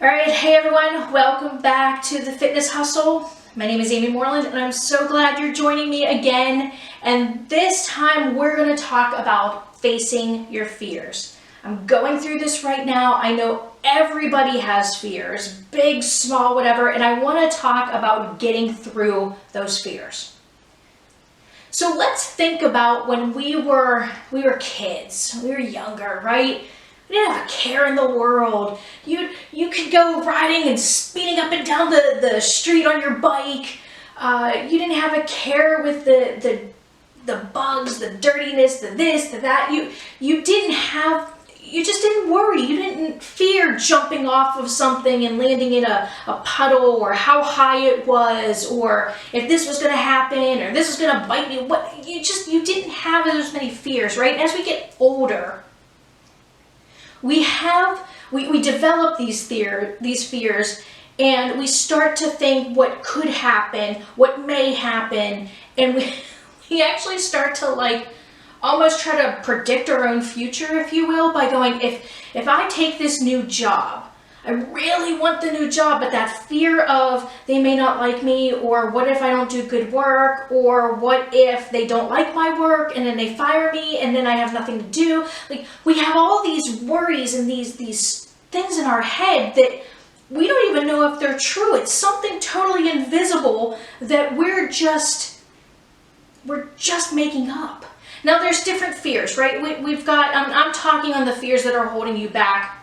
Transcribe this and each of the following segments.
All right, hey everyone, welcome back to the Fitness Hustle. My name is Amy Moreland and I'm so glad you're joining me again. And this time we're going to talk about facing your fears. I'm going through this right now. I know everybody has fears, big, small, whatever, and I want to talk about getting through those fears. So let's think about when we were kids, we were younger, right? You didn't have a care in the world. You could go riding and speeding up and down the street on your bike. You didn't have a care with the bugs, the dirtiness, the this, the that. You just didn't worry. You didn't fear jumping off of something and landing in a puddle, or how high it was, or if this was going to happen, or this was going to bite you. You didn't have as many fears, right? And as we get older, we develop these fears, and we start to think what could happen, what may happen, and we actually start to almost try to predict our own future, if you will, by going, if I take this new job, I really want the new job, but that fear of they may not like me, or what if I don't do good work, or what if they don't like my work and then they fire me and then I have nothing to do. We have all these worries and these things in our head that we don't even know if they're true. It's something totally invisible that we're just making up. Now there's different fears, right? We've got, I'm talking on the fears that are holding you back.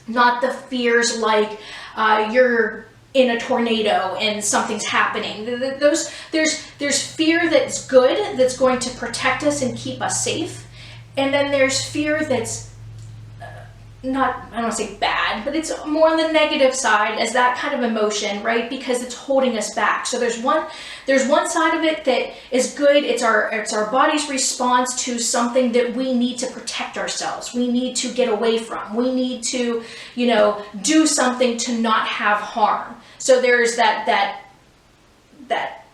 Not the fears like you're in a tornado and something's happening. There's fear that's good, that's going to protect us and keep us safe. And then there's fear that's not, I don't want to say bad, but it's more on the negative side as that kind of emotion, right? Because it's holding us back. So there's one side of it that is good. It's our body's response to something that we need to protect ourselves. We need to get away from. We need to, do something to not have harm. So there's that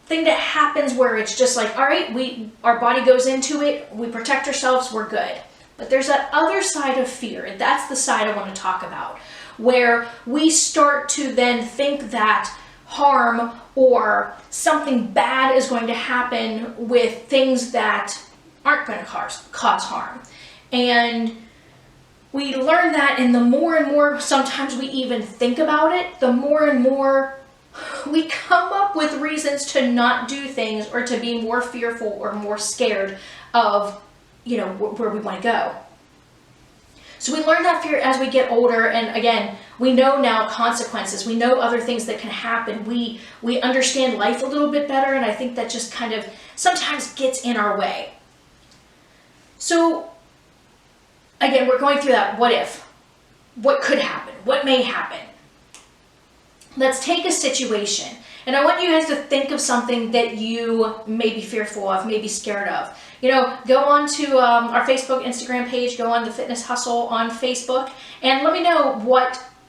thing that happens where it's just like, all right, our body goes into it, we protect ourselves, we're good. But there's that other side of fear, and that's the side I want to talk about, where we start to then think that harm or something bad is going to happen with things that aren't going to cause harm. And we learn that, and the more and more sometimes we even think about it, the more and more we come up with reasons to not do things, or to be more fearful or more scared of where we want to go. So we learn that fear as we get older, and again, we know now consequences. We know other things that can happen. We understand life a little bit better, and I think that just kind of sometimes gets in our way. So again, we're going through that what if. What could happen? What may happen? Let's take a situation. And I want you guys to think of something that you may be fearful of, may be scared of. Go on to our Facebook, Instagram page, go on the Fitness Hustle on Facebook, and let me know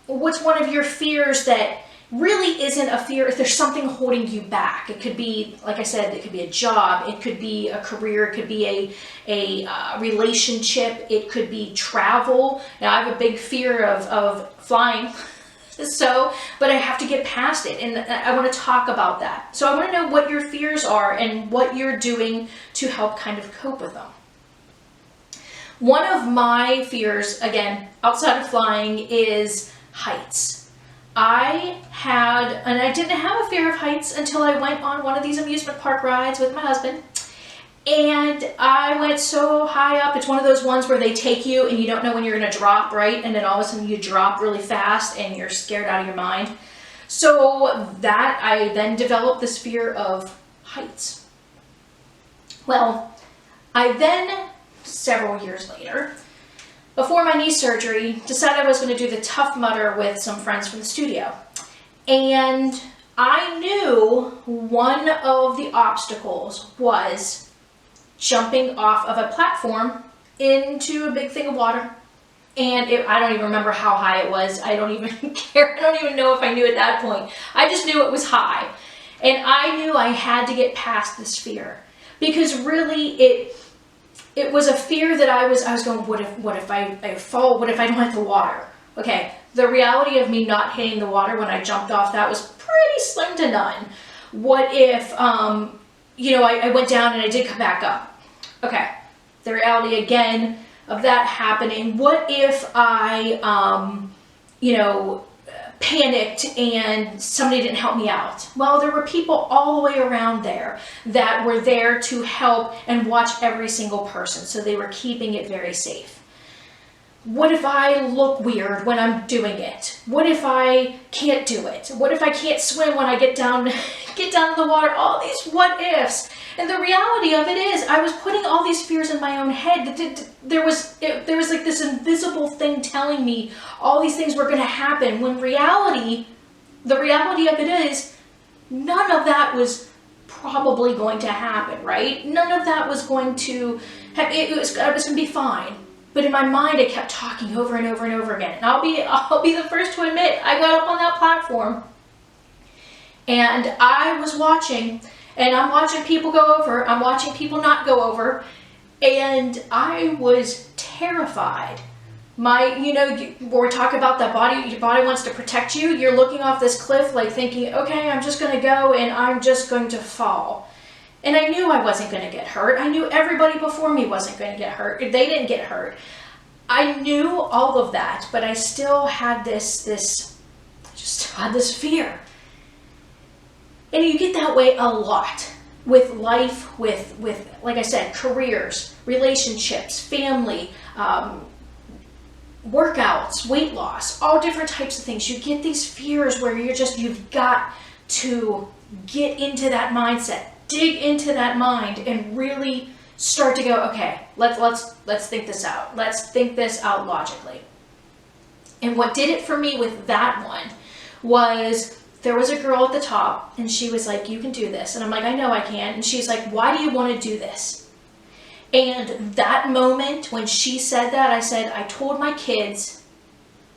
what's one of your fears that really isn't a fear. If there's something holding you back, it could be, like I said, it could be a job, it could be a career, it could be a relationship, it could be travel. Now I have a big fear of flying. But I have to get past it, and I want to talk about that. So I want to know what your fears are and what you're doing to help kind of cope with them. One of my fears, again, outside of flying, is heights. I didn't have a fear of heights until I went on one of these amusement park rides with my husband. And I went so high up. It's one of those ones where they take you and you don't know when you're going to drop, right? And then all of a sudden you drop really fast and you're scared out of your mind. So that I then developed this fear of heights. Well, I then, several years later, before my knee surgery, decided I was going to do the Tough Mudder with some friends from the studio. And I knew one of the obstacles was jumping off of a platform into a big thing of water. And I don't even remember how high it was. I don't even care. I don't even know if I knew at that point. I just knew it was high. And I knew I had to get past this fear. Because really it was a fear that I was going, what if I fall? What if I don't hit the water? Okay, The reality of me not hitting the water when I jumped off that was pretty slim to none. What if, I went down and I did come back up? Okay, the reality again of that happening. What if I, panicked and somebody didn't help me out? Well, there were people all the way around there that were there to help and watch every single person, so they were keeping it very safe. What if I look weird when I'm doing it? What if I can't do it? What if I can't swim when I get down in the water? All these what ifs. And the reality of it is, I was putting all these fears in my own head. There was like this invisible thing telling me all these things were going to happen, when the reality of it is, none of that was probably going to happen, right? None of that was going to happen. It was going to be fine. But in my mind, I kept talking over and over and over again. And I'll be the first to admit, I got up on that platform and I was watching, and I'm watching people go over, I'm watching people not go over, and I was terrified. We're talking about that body, your body wants to protect you. You're looking off this cliff, like thinking, okay, I'm just going to go and I'm just going to fall. And I knew I wasn't going to get hurt. I knew everybody before me wasn't going to get hurt. They didn't get hurt. I knew all of that, but I still had this fear. And you get that way a lot with life, with like I said, careers, relationships, family, workouts, weight loss, all different types of things. You get these fears where you've got to get into that mindset. Dig into that mind and really start to go, okay, let's think this out. Let's think this out logically. And what did it for me with that one was, there was a girl at the top and she was like, you can do this. And I'm like, I know I can. And she's like, why do you want to do this? And that moment when she said that, I said, I told my kids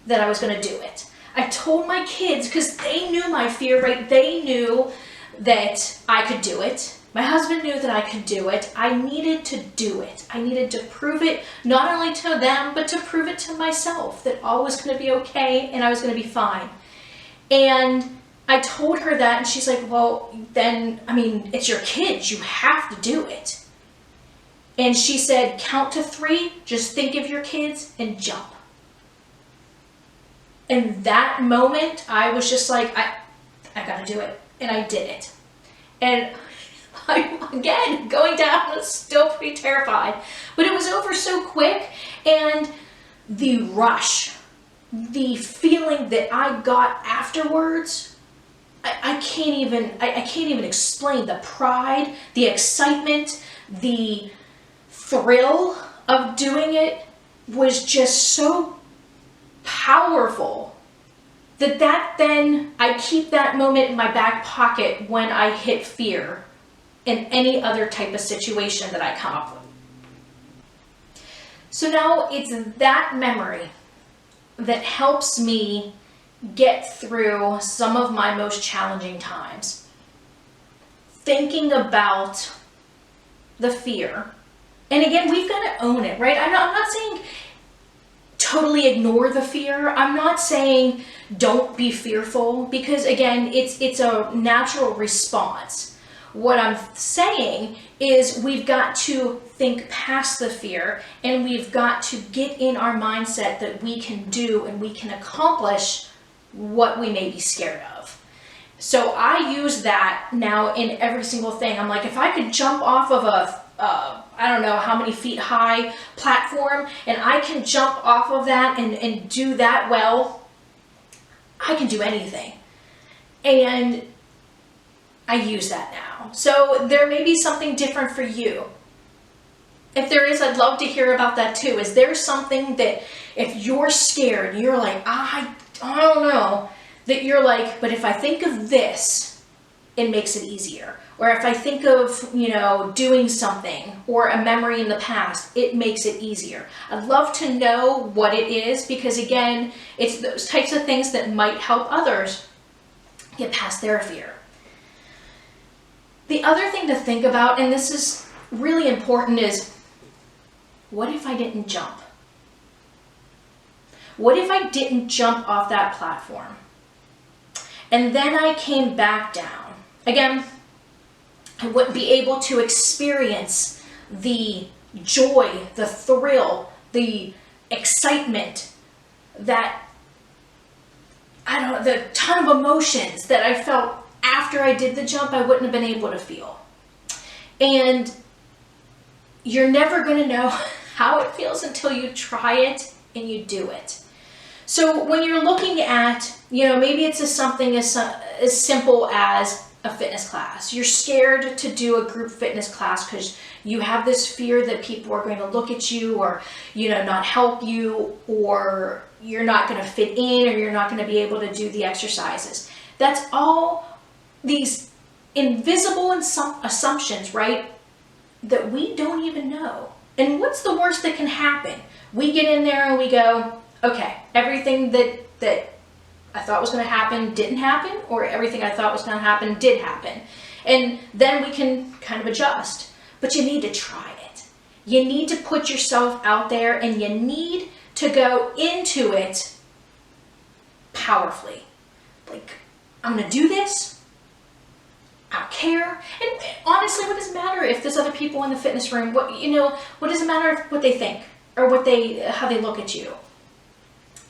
that I was going to do it. I told my kids, because they knew my fear, right? They knew that I could do it. My husband knew that I could do it. I needed to do it. I needed to prove it, not only to them, but to prove it to myself, that all was going to be okay and I was going to be fine. And I told her that, and she's like, well, then, it's your kids. You have to do it. And she said, count to 3, just think of your kids and jump. And that moment, I was just like, I got to do it. And I did it. And again, going down, I was still pretty terrified. But it was over so quick. And the rush, the feeling that I got afterwards, I can't even explain. The pride, the excitement, the thrill of doing it was just so powerful that then I keep that moment in my back pocket when I hit fear in any other type of situation that I come up with. So now it's that memory that helps me get through some of my most challenging times. Thinking about the fear. And again, we've got to own it, right? I'm not saying totally ignore the fear. I'm not saying don't be fearful, because again, it's a natural response. What I'm saying is we've got to think past the fear, and we've got to get in our mindset that we can do and we can accomplish what we may be scared of. So I use that now in every single thing. I'm like, if I could jump off of I don't know how many feet high platform, and I can jump off of that and do that well, I can do anything. And I use that now. So there may be something different for you. If there is, I'd love to hear about that too. Is there something that if you're scared, you're like, I don't know, that you're like, but if I think of this, it makes it easier. Or if I think of, doing something or a memory in the past, it makes it easier. I'd love to know what it is, because again, it's those types of things that might help others get past their fear. The other thing to think about, and this is really important, is what if I didn't jump? What if I didn't jump off that platform? And then I came back down. Again, I wouldn't be able to experience the joy, the thrill, the excitement, that, I don't know, the ton of emotions that I felt after I did the jump, I wouldn't have been able to feel. And you're never going to know how it feels until you try it and you do it. So when you're looking at, maybe it's something as simple as a fitness class. You're scared to do a group fitness class because you have this fear that people are going to look at you or, not help you, or you're not going to fit in, or you're not going to be able to do the exercises. That's all these invisible assumptions, right? That we don't even know. And what's the worst that can happen? We get in there and we go, okay, everything that I thought was going to happen didn't happen, or everything I thought was going to happen did happen. And then we can kind of adjust. But you need to try it. You need to put yourself out there, and you need to go into it powerfully. Like, I'm going to do this. I don't care. And honestly, what does it matter if there's other people in the fitness room? What does it matter what they think or how they look at you?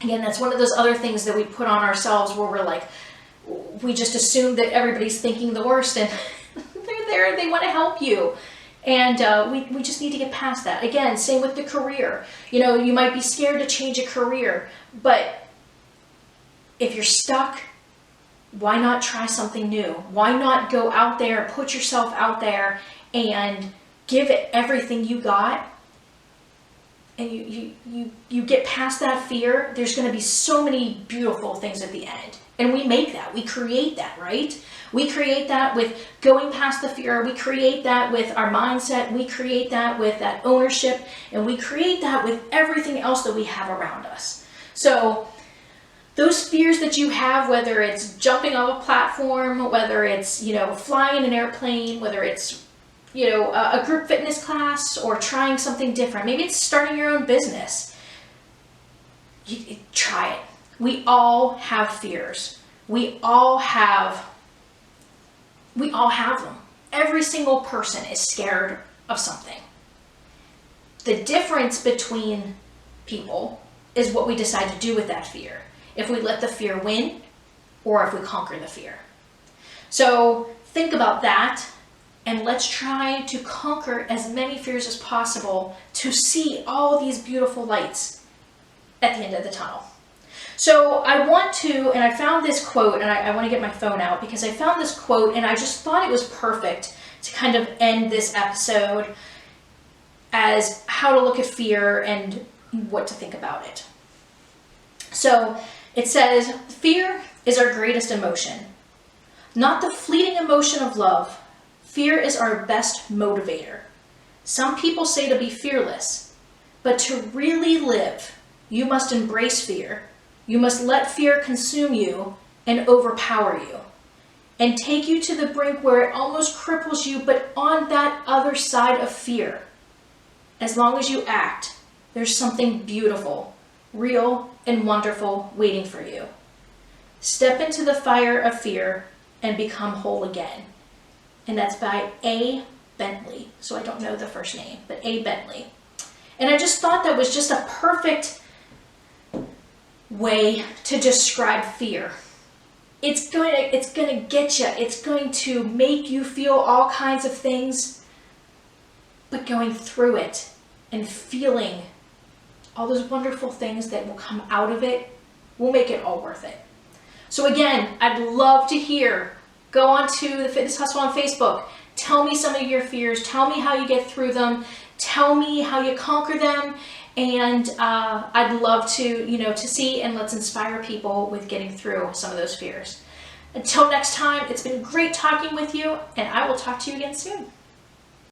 Again, that's one of those other things that we put on ourselves where we're like, we just assume that everybody's thinking the worst, and they're there, they want to help you. And we just need to get past that. Again, same with the career. You might be scared to change a career, but if you're stuck, why not try something new? Why not go out there, put yourself out there, and give it everything you got? And you get past that fear. There's going to be so many beautiful things at the end. And we make that. We create that, right? We create that with going past the fear. We create that with our mindset. We create that with that ownership. And we create that with everything else that we have around us. So those fears that you have, whether it's jumping off a platform, whether it's, flying in an airplane, whether it's, a group fitness class, or trying something different. Maybe it's starting your own business. You try it. We all have fears. We all have them. Every single person is scared of something. The difference between people is what we decide to do with that fear. If we let the fear win, or if we conquer the fear. So think about that, and let's try to conquer as many fears as possible to see all these beautiful lights at the end of the tunnel. So I want to, and I found this quote, and I want to get my phone out because I found this quote and I just thought it was perfect to kind of end this episode as how to look at fear and what to think about it. So it says, fear is our greatest emotion. Not the fleeting emotion of love. Fear is our best motivator. Some people say to be fearless, but to really live, you must embrace fear. You must let fear consume you and overpower you and take you to the brink where it almost cripples you, but on that other side of fear, as long as you act, there's something beautiful, real, and wonderful waiting for you. Step into the fire of fear and become whole again. And that's by A. Bentley. So I don't know the first name, but A. Bentley. And I just thought that was just a perfect way to describe fear. It's going to get you. It's going to make you feel all kinds of things, but going through it and feeling all those wonderful things that will come out of it will make it all worth it. So again, I'd love to hear. Go on to the Fitness Hustle on Facebook. Tell me some of your fears. Tell me how you get through them. Tell me how you conquer them. And I'd love to, to see, and let's inspire people with getting through some of those fears. Until next time, it's been great talking with you, and I will talk to you again soon.